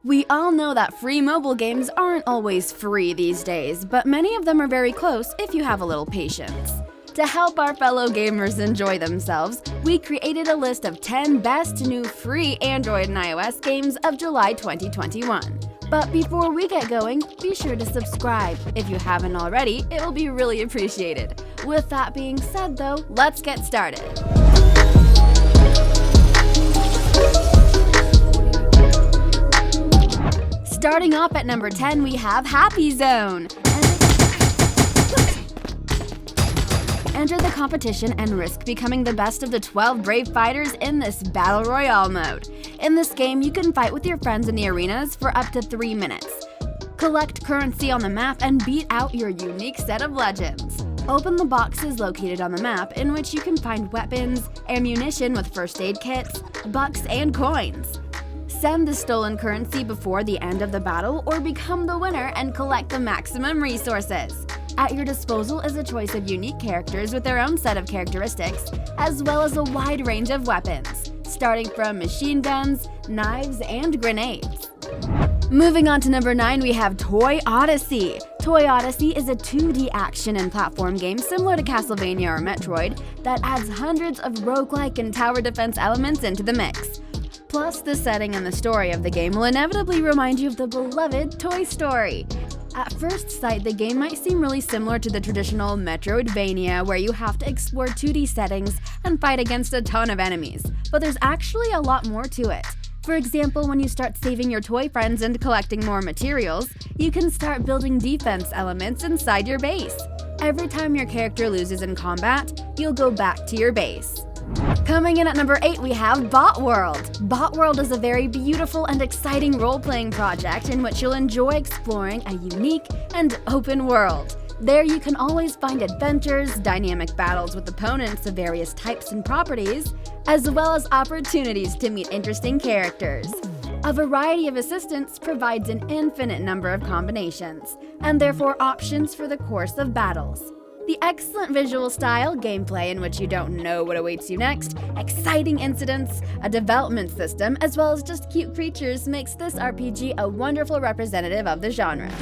We all know that free mobile games aren't always free these days, but many of them are very close if you have a little patience. To help our fellow gamers enjoy themselves, we created a list of 10 best new free Android and iOS games of July 2021. But before we get going, be sure to subscribe. If you haven't already, it will be really appreciated. With that being said though, let's get started. Starting off at number 10, we have Happy Zone. Enter the competition and risk becoming the best of the 12 brave fighters in this Battle Royale mode. In this game, you can fight with your friends in the arenas for up to 3 minutes. Collect currency on the map and beat out your unique set of legends. Open the boxes located on the map in which you can find weapons, ammunition with first aid kits, bucks, and coins. Send the stolen currency before the end of the battle or become the winner and collect the maximum resources. At your disposal is a choice of unique characters with their own set of characteristics, as well as a wide range of weapons, starting from machine guns, knives, and grenades. Moving on to number 9, we have Toy Odyssey. Toy Odyssey is a 2D action and platform game similar to Castlevania or Metroid that adds hundreds of roguelike and tower defense elements into the mix. Plus, the setting and the story of the game will inevitably remind you of the beloved Toy Story. At first sight, the game might seem really similar to the traditional Metroidvania, where you have to explore 2D settings and fight against a ton of enemies, but there's actually a lot more to it. For example, when you start saving your toy friends and collecting more materials, you can start building defense elements inside your base. Every time your character loses in combat, you'll go back to your base. Coming in at number 8, we have Botworld. Botworld is a very beautiful and exciting role-playing project in which you'll enjoy exploring a unique and open world. There you can always find adventures, dynamic battles with opponents of various types and properties, as well as opportunities to meet interesting characters. A variety of assistants provides an infinite number of combinations, and therefore options for the course of battles. The excellent visual style, gameplay in which you don't know what awaits you next, exciting incidents, a development system, as well as just cute creatures makes this RPG a wonderful representative of the genre.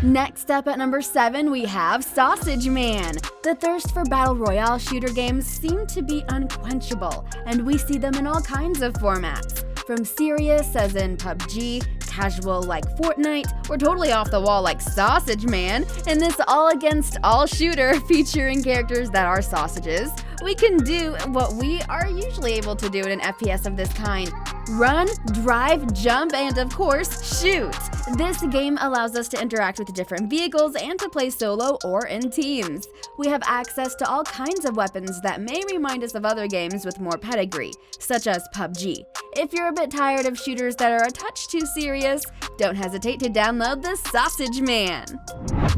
Next up at number 7, we have Sausage Man. The thirst for battle royale shooter games seem to be unquenchable, and we see them in all kinds of formats. From serious, as in PUBG, casual like Fortnite, or totally off the wall like Sausage Man, in this all-against-all shooter featuring characters that are sausages, we can do what we are usually able to do in an FPS of this kind: run, drive, jump, and of course, shoot. This game allows us to interact with different vehicles and to play solo or in teams. We have access to all kinds of weapons that may remind us of other games with more pedigree, such as PUBG. If you're a bit tired of shooters that are a touch too serious, don't hesitate to download the Sausage Man.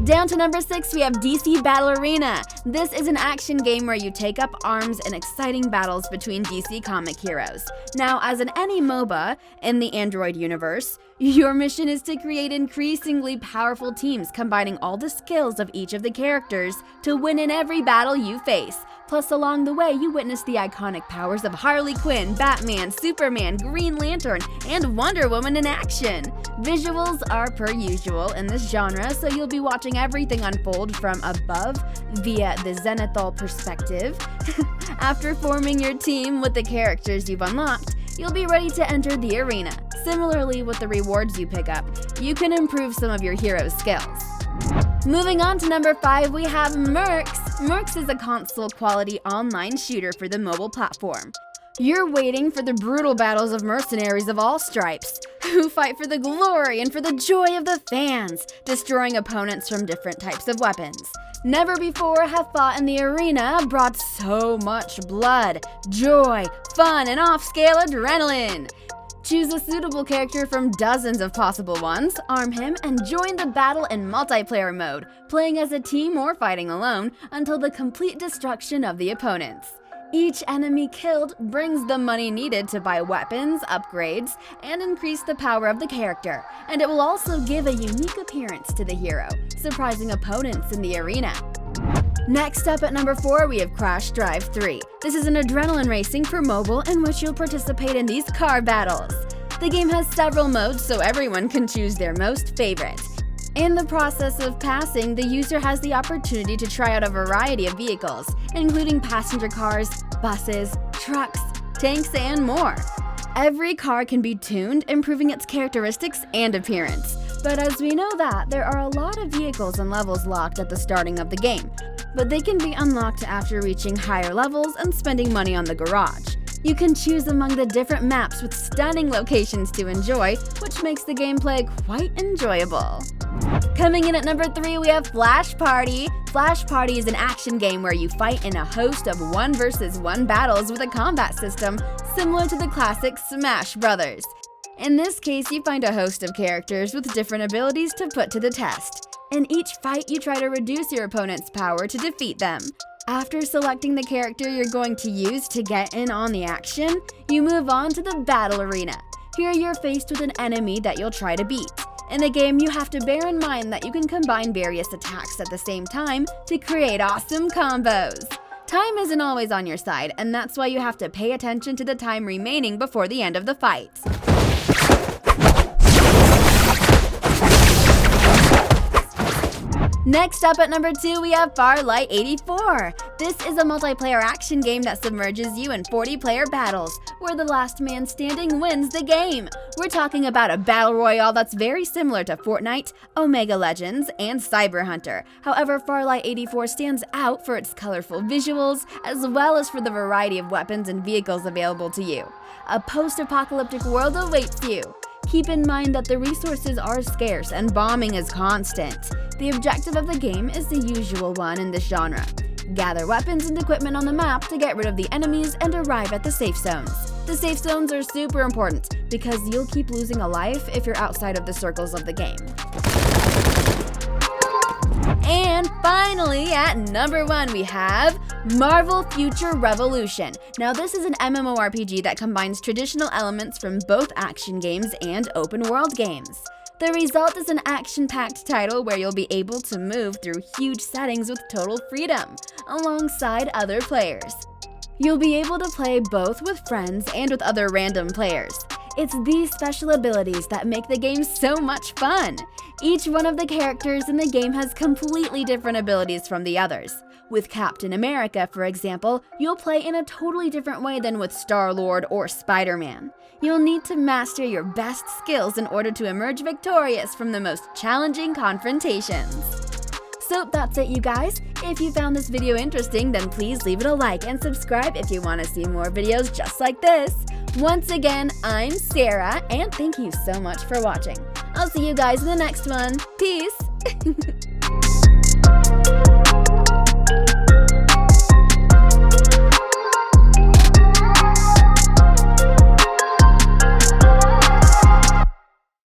Down to number 6, we have DC Battle Arena. This is an action game where you take up arms in exciting battles between DC comic heroes. Now, as in any MOBA in the Android universe, your mission is to create increasingly powerful teams combining all the skills of each of the characters to win in every battle you face. Plus, along the way, you witness the iconic powers of Harley Quinn, Batman, Superman, Green Lantern, and Wonder Woman in action. Visuals are per usual in this genre, so you'll be watching everything unfold from above via the zenithal perspective. After forming your team with the characters you've unlocked, you'll be ready to enter the arena. Similarly, with the rewards you pick up, you can improve some of your hero's skills. Moving on to number 5, we have MERCS. MERCS is a console-quality online shooter for the mobile platform. You're waiting for the brutal battles of mercenaries of all stripes, who fight for the glory and for the joy of the fans, destroying opponents from different types of weapons. Never before have fought in the arena brought so much blood, joy, fun, and off-scale adrenaline. Choose a suitable character from dozens of possible ones, arm him, and join the battle in multiplayer mode, playing as a team or fighting alone until the complete destruction of the opponents. Each enemy killed brings the money needed to buy weapons, upgrades, and increase the power of the character, and it will also give a unique appearance to the hero, surprising opponents in the arena. Next up at number 4, we have Crash Drive 3. This is an adrenaline racing for mobile in which you'll participate in these car battles. The game has several modes, so everyone can choose their most favorite. In the process of passing, the user has the opportunity to try out a variety of vehicles, including passenger cars, buses, trucks, tanks, and more. Every car can be tuned, improving its characteristics and appearance. But as we know that, there are a lot of vehicles and levels locked at the starting of the game, but they can be unlocked after reaching higher levels and spending money on the garage. You can choose among the different maps with stunning locations to enjoy, which makes the gameplay quite enjoyable. Coming in at number 3, we have Flash Party. Flash Party is an action game where you fight in a host of 1 versus 1 battles with a combat system similar to the classic Smash Brothers. In this case, you find a host of characters with different abilities to put to the test. In each fight, you try to reduce your opponent's power to defeat them. After selecting the character you're going to use to get in on the action, you move on to the battle arena. Here you're faced with an enemy that you'll try to beat. In the game, you have to bear in mind that you can combine various attacks at the same time to create awesome combos. Time isn't always on your side, and that's why you have to pay attention to the time remaining before the end of the fight. Next up at number 2, we have Farlight 84. This is a multiplayer action game that submerges you in 40-player battles, where the last man standing wins the game. We're talking about a battle royale that's very similar to Fortnite, Omega Legends, and Cyber Hunter. However, Farlight 84 stands out for its colorful visuals, as well as for the variety of weapons and vehicles available to you. A post-apocalyptic world awaits you. Keep in mind that the resources are scarce and bombing is constant. The objective of the game is the usual one in this genre. Gather weapons and equipment on the map to get rid of the enemies and arrive at the safe zones. The safe zones are super important because you'll keep losing a life if you're outside of the circles of the game. And finally, at number 1, we have Marvel Future Revolution. Now this is an MMORPG that combines traditional elements from both action games and open world games. The result is an action-packed title where you'll be able to move through huge settings with total freedom, alongside other players. You'll be able to play both with friends and with other random players. It's these special abilities that make the game so much fun. Each one of the characters in the game has completely different abilities from the others. With Captain America, for example, you'll play in a totally different way than with Star-Lord or Spider-Man. You'll need to master your best skills in order to emerge victorious from the most challenging confrontations. So that's it, you guys. If you found this video interesting, then please leave it a like and subscribe if you want to see more videos just like this. Once again, I'm Sarah, and thank you so much for watching. I'll see you guys in the next one. Peace!